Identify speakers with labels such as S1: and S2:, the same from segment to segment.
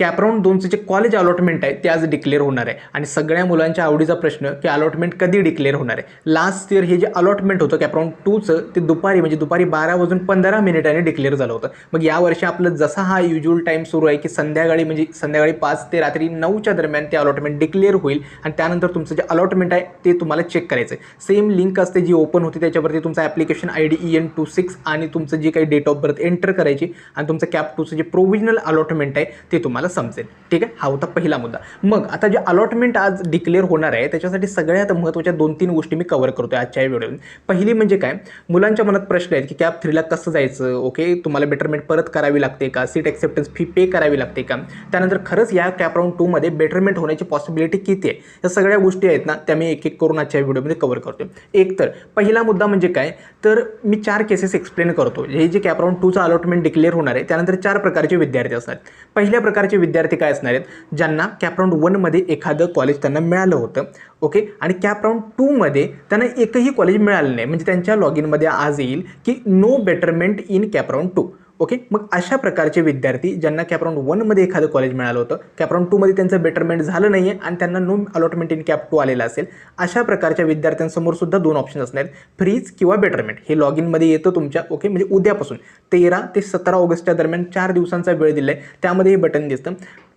S1: कॅपराऊंड 2चं जे college allotment आहे ते आज डिक्लेअर होणार आहे आणि सगळ्या मुलांच्या आवडीचा प्रश्न की अलॉटमेंट कधी डिक्लेअर होणार आहे। लास्ट इयर हे जे अलॉटमेंट होतं कॅपराऊंड 2चं ते दुपारी 12:15 डिक्लेअर झालं होतं। मग यावर्षी आपलं जसा हा युज्युअल टाईम सुरू आहे की संध्याकाळी 5 ते रात्री 9च्या दरम्यान ते अलॉटमेंट डिक्लेअर होईल आणि त्यानंतर तुमचं जे अलॉटमेंट आहे ते तुम्हाला चेक करायचं आहे। सेम लिंक असते जी ओपन होते त्याच्यावरती तुमचा ॲप्लिकेशन ID EN26 आणि तुमचं जी काही डेट ऑफ बर्थ एंटर करायची आणि तुमचं कॅप 2चं जे प्रोव्हिजनल अलॉटमेंट आहे ते तुम्हाला समजेल। ठीक आहे, हा होता पहिला मुद्दा। मग आता जे अलॉटमेंट आज डिक्लेअर होणार आहे त्याच्यासाठी सगळ्यात महत्त्वाच्या 2-3 गोष्टी मी कव्हर करतोय आजच्या या व्हिडिओमध्ये। पहिली म्हणजे काय, मुलांच्या मनात प्रश्न आहेत की कॅप 3ला कसं जायचं, ओके तुम्हाला बेटरमेंट परत करावी लागते का, सीट ॲक्सेप्टन्स फी पे करावी लागते का, त्यानंतर खरंच या कॅपराऊंड 2मध्ये बेटरमेंट होण्याची पॉसिबिलिटी किती आहे, या सगळ्या गोष्टी आहेत ना त्या मी एक एक करून आजच्या व्हिडिओमध्ये कव्हर करतोय। एक तर पहिला मुद्दा म्हणजे काय, तर मी 4 केसेस एक्सप्लेन करतो। हे जे कॅपराऊंड 2चं अलॉटमेंट डिक्लेअर होणार आहे त्यानंतर 4 प्रकारचे विद्यार्थी असतात। पहिल्या प्रकारचे विद्यार्थी काय असणार आहेत, ज्यांना कॅपराऊंड 1मध्ये एखादं कॉलेज त्यांना मिळालं होतं, ओके, आणि कॅपराऊंड 2मध्ये त्यांना एकही कॉलेज मिळालं नाही, म्हणजे त्यांच्या लॉग इनमध्ये आज येईल की नो बेटरमेंट इन कॅपराऊंड 2। ओके, मग अशा प्रकारचे विद्यार्थी ज्यांना कॅपराऊंड 1मध्ये एखादं कॉलेज मिळालं होतं, कॅपराऊंड 2मध्ये त्यांचं बेटरमेंट झालं नाही आहे आणि त्यांना नो अलॉटमेंट इन कॅप 2 आलेला असेल, अशा प्रकारच्या विद्यार्थ्यांसमोर सुद्धा 2 ऑप्शन असणार आहेत, फ्रीज किंवा बेटरमेंट। हे लॉग इनमध्ये येतं तुमच्या, ओके, म्हणजे उद्यापासून 13 ते 17 ऑगस्टच्या दरम्यान 4 दिवसांचा वेळ दिला आहे, त्यामध्ये हे बटन दिसतं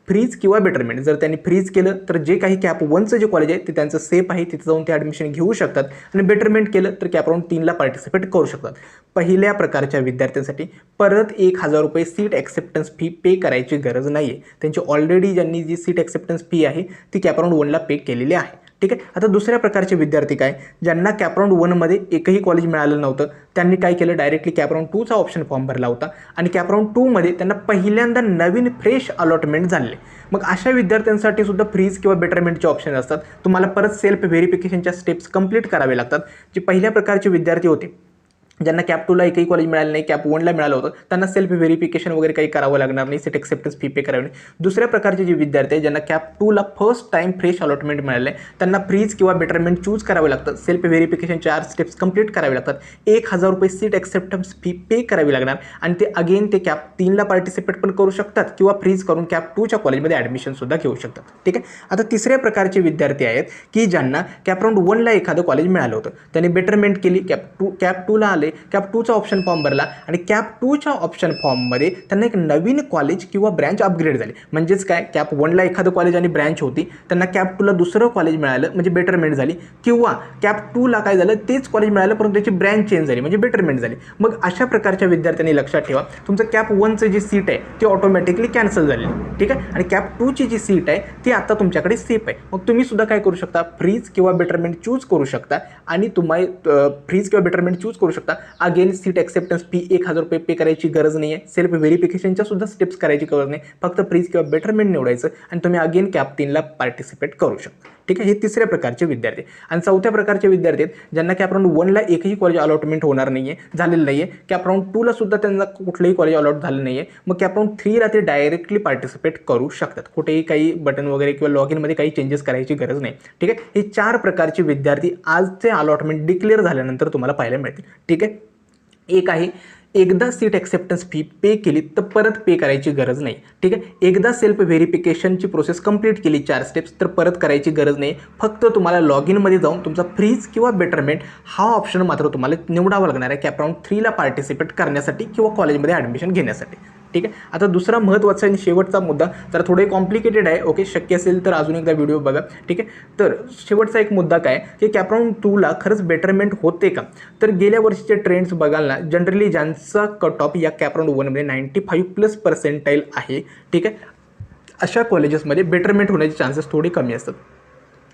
S1: फ्रीज किंवा बेटरमेंट। जर त्यांनी फ्रीज केलं तर जे काही कॅप 1चं जे कॉलेज आहे ते त्यांचं सेफ आहे, तिथं जाऊन ते ॲडमिशन घेऊ शकतात, आणि बेटरमेंट केलं तर कॅपराऊंड 3ला पार्टिसिपेट करू शकतात। पहिल्या प्रकारच्या विद्यार्थ्यांसाठी परत 1000 रुपये सीट ॲक्सेप्टन्स फी पे करायची गरज नाही आहे, त्यांची ऑलरेडी ज्यांनी जी सीट ॲक्सेप्टन्स फी आहे ती कॅपराऊंड 1ला पे केलेली आहे। ठीक आहे, आता दुसऱ्या प्रकारचे विद्यार्थी काय, ज्यांना कॅपराऊंड 1मध्ये एकही कॉलेज मिळालं नव्हतं, त्यांनी काय केलं, डायरेक्टली कॅपराऊंड 2चा ऑप्शन फॉर्म भरला होता आणि कॅपराऊंड 2मध्ये त्यांना पहिल्यांदा नवीन फ्रेश अलॉटमेंट झाले। मग अशा विद्यार्थ्यांसाठी सुद्धा फ्रीज किंवा बेटरमेंटचे ऑप्शन असतात, तुम्हाला परत सेल्फ व्हेरिफिकेशनच्या स्टेप्स कंप्लीट करावे लागतात। जे पहिल्या प्रकारचे विद्यार्थी होते ज्यांना कॅप 2ला एकही कॉलेज मिळालं नाही, कॅप 1ला मिळालं होतं, त्यांना सेल्फ व्हेरिफिकेशन वगैरे काही करावं लागणार नाही, सीट ॲक्सेप्टन्स फी पे करावी नाही। दुसऱ्या प्रकारचे जे विद्यार्थी आहेत ज्यांना कॅप 2ला फर्स्ट टाईम फ्रेश अलॉटमेंट मिळालं आहे, त्यांना फ्रीज किंवा बेटरमेंट चूज करावं लागतं, सेल्फ व्हेरिफिकेशन 4 स्टेप्स कंप्लीट करावे लागतात, 1000 रुपये सीट ॲक्सेप्टन्स फी पे करावी लागणार आणि ते अगेन ते कॅप 3ला पार्टिसिपेट पण करू शकतात किंवा फ्रीज करून कॅप 2च्या कॉलेजमध्ये ॲडमिशनसुद्धा घेऊ शकतात। ठीक आहे, आता तिसऱ्या प्रकारचे विद्यार्थी आहेत की ज्यांना कॅपराऊंड 1ला एखादं कॉलेज मिळालं होतं, त्यांनी बेटरमेंट केली, कॅप 2ला आले, कॅप 2चा ऑप्शन फॉर्म भरला आणि कॅप 2च्या ऑप्शन फॉर्ममध्ये त्यांना एक नवीन कॉलेज किंवा ब्रँच अपग्रेड झाली। म्हणजेच काय, कॅप 1ला एखादं कॉलेज आणि ब्रँच होती, त्यांना कॅप 2ला दुसरं कॉलेज मिळालं म्हणजे बेटरमेंट झाली, किंवा कॅप 2ला काय झालं, तेच कॉलेज मिळालं परंतु त्याची ब्रँच चेंज झाली म्हणजे बेटरमेंट झाली। मग अशा प्रकारच्या विद्यार्थ्यांनी लक्षात ठेवा, तुमचं कॅप 1चं जी सीट आहे ती ऑटोमॅटिकली कॅन्सल झाली, ठीक आहे, आणि कॅप 2ची जी सीट आहे ती आता तुमच्याकडे सेफ आहे। मग तुम्ही सुद्धा काय करू शकता, फ्रीज किंवा बेटरमेंट चूज करू शकता आणि तुम्ही फ्रीज किंवा बेटरमेंट चूज करू शकता। अगेन सीट ॲक्सेप्टन्स फी 1000 रुपये पे करायची गरज नाही आहे, सेल्फ व्हेरिफिकेशनच्या सुद्धा स्टेप्स करायची गरज नाही, फक्त फ्रीज किंवा बेटरमेंट निवडायचं आणि तुम्ही अगेन कॅप 3ला पार्टिसिपेट करू शकता। ठीक आहे, हे तिसऱ्या प्रकारचे विद्यार्थी। आणि चौथ्या प्रकारचे विद्यार्थी आहेत ज्यांना कॅपराऊंड 1ला एकही कॉलेज अलॉटमेंट होणार नाही आहे, झालेलं नाही आहे, कॅपराऊंड 2ला सुद्धा त्यांना कुठलंही कॉलेज अलॉट झालं नाही आहे, मग कॅपराऊंड 3ला ते डायरेक्टली पार्टिसिपेट करू शकतात, कुठेही काही बटन वगैरे किंवा लॉग इनमध्ये काही चेंजेस करायची गरज नाही। ठीक आहे, हे 4 प्रकारचे विद्यार्थी आजचे अलॉटमेंट डिक्लेअर झाल्यानंतर तुम्हाला पाहायला मिळतील। ठीक आहे, एक आहे, एकदा सीट ॲक्सेप्टन्स फी पे केली तर परत पे करायची गरज नाही। ठीक आहे, एकदा सेल्फ व्हेरिफिकेशनची प्रोसेस कंप्लीट केली 4 स्टेप्स तर परत करायची गरज नाही, फक्त तुम्हाला लॉग इनमध्ये जाऊन तुमचा फ्रीज किंवा बेटरमेंट हा ऑप्शन मात्र तुम्हाला निवडावा लागणार आहे कॅपराऊंड 3ला पार्टिसिपेट करण्यासाठी किंवा कॉलेजमध्ये ॲडमिशन घेण्यासाठी। ठीक आहे, आता दुसरा महत्त्वाचा आणि शेवटचा मुद्दा जरा थोडे कॉम्प्लिकेटेड आहे, ओके, शक्य असेल तर अजून एकदा व्हिडिओ बघा। ठीक आहे, तर शेवटचा एक मुद्दा काय की कॅपराऊंड 2ला खरंच बेटरमेंट होते का, तर गेल्या वर्षीचे ट्रेंड्स बघाल ना, जनरली ज्यांचा कट ऑफ या कॅपराऊंड 1मध्ये 95+ आहे, ठीक आहे, अशा कॉलेजेसमध्ये बेटरमेंट होण्याचे चान्सेस थोडे कमी असतात।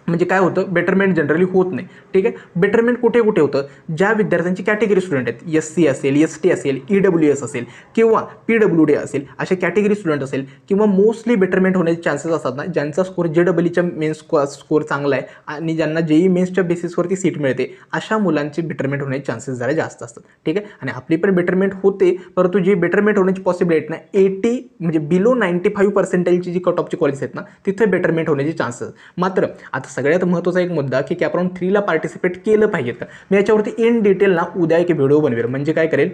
S1: म्हणजे काय होतं, बेटरमेंट जनरली होत नाही। ठीक आहे, बेटरमेंट कुठे कुठे होतं, ज्या विद्यार्थ्यांची कॅटेगरी स्टुडंट आहेत, SC असेल, ST असेल, EWS असेल किंवा PWD असेल, असे कॅटेगरी स्टुडंट असेल, किंवा मोस्टली बेटरमेंट होण्याचे चान्सेस असतात ना ज्यांचा स्कोर JEEच्या मेन्स स्कोर चांगला आहे आणि ज्यांना JEE मेन्सच्या बेसिसवरती सीट मिळते, अशा मुलांचे बेटरमेंट होण्याचे चान्सेस जरा जास्त असतात। ठीक आहे, आणि आपली पण बेटरमेंट होते, परंतु जे बेटरमेंट होण्याची पॉसिबिलिटी ना 80 म्हणजे बिलो 95% जी कट ऑफची कॉलेज आहेत ना तिथे बेटरमेंट होण्याचे चान्सेस। मात्र आता सगळ्यात महत्त्वाचा एक मुद्दा की कॅपराऊंड 3ला पार्टिसिपेट केलं पाहिजेत का, मी याच्यावरती इन डिटेल ना उद्या एक व्हिडिओ बनवेल। म्हणजे काय करेल,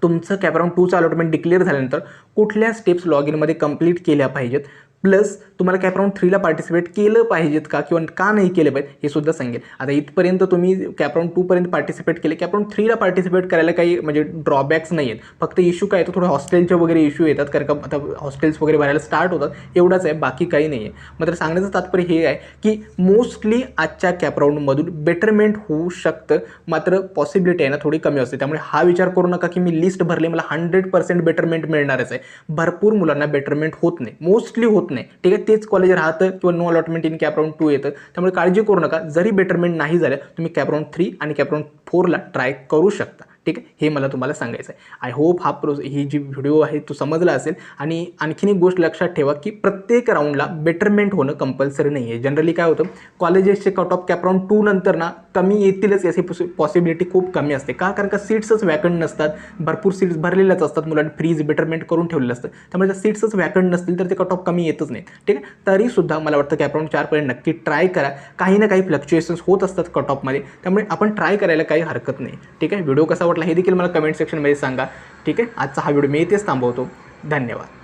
S1: तुमचं कॅपराऊंड 2चं अलॉटमेंट डिक्लेअर झाल्यानंतर कुठल्या स्टेप्स लॉग इनमध्ये कंप्लीट केल्या पाहिजेत, प्लस तुम्हाला कॅपराऊंड 3ला पार्टिसिपेट केलं पाहिजेत का किंवा का नाही केलं पाहिजे हे सुद्धा सांगेल. आता इथपर्यंत तुम्ही कॅपराऊंड 2पर्यंत पार्टिसिपेट केले, कॅपराऊंड 3ला पार्टिसिपेट करायला काही म्हणजे ड्रॉबॅक्स नाही आहेत. फक्त इश्यू काय येतो, थोडे हॉस्टेलचे वगैरे इश्यू येतात, कारण का आता हॉस्टेल्स वगैरे भरायला स्टार्ट होतात, एवढंच आहे, बाकी काही नाही आहे. मात्र सांगण्याचं तात्पर्य हे आहे की मोस्टली आजच्या कॅपराऊंडमधून बेटरमेंट होऊ शकतं, मात्र पॉसिबिलिटी आहे ना थोडी कमी असते. त्यामुळे हा विचार करू नका की मी लिस्ट भरली मला 100% बेटरमेंट मिळणारच आहे. भरपूर मुलांना बेटरमेंट होत नाही, मोस्टली होत नाही. ठीक आहे, तेच कॉलेज राहतं किंवा नो अलॉटमेंट इन कॅपराऊंड 2 येतं. त्यामुळे काळजी करू नका, जरी बेटरमेंट नाही झालं तुम्ही कॅपराऊंड 3 आणि कॅपराऊंड 4ला ट्राय करू शकता. ठीक आहे, हे मला तुम्हाला सांगायचं आहे. आय होप ही जी व्हिडिओ आहे तो समजला असेल. आणि आणखीन एक गोष्ट लक्षात ठेवा की प्रत्येक राऊंडला बेटरमेंट होणं कंपल्सरी नाही आहे. जनरली काय होतं, कॉलेजेसचे कट ऑफ कॅपराऊंड 2 नंतर ना कमी येतीलच याची पॉसिबिलिटी खूप कमी असते. का? कारण का सीट्सच वॅकंट नसतात, भरपूर सीट्स भरलेल्याच असतात, मुलांनी फ्रीज बेटरमेंट करून ठेवलेलं असतं. त्यामुळे जर सीट्सच वॅकंट नसतील तर ते कट ऑफ कमी येतच नाही. ठीक आहे, तरीसुद्धा मला वाटतं कॅपराऊंड 4पर्यंत नक्की ट्राय करा. काही ना काही फ्लक्च्युएशन्स होत असतात कट ऑफमध्ये, त्यामुळे आपण ट्राय करायला काही हरकत नाही. ठीक आहे, व्हिडिओ कसा वाटला हे देखील मला कमेंट सेक्शनमध्ये सांगा. ठीक आहे, आजचा हा व्हिडिओ मी इथेच थांबवतो. धन्यवाद.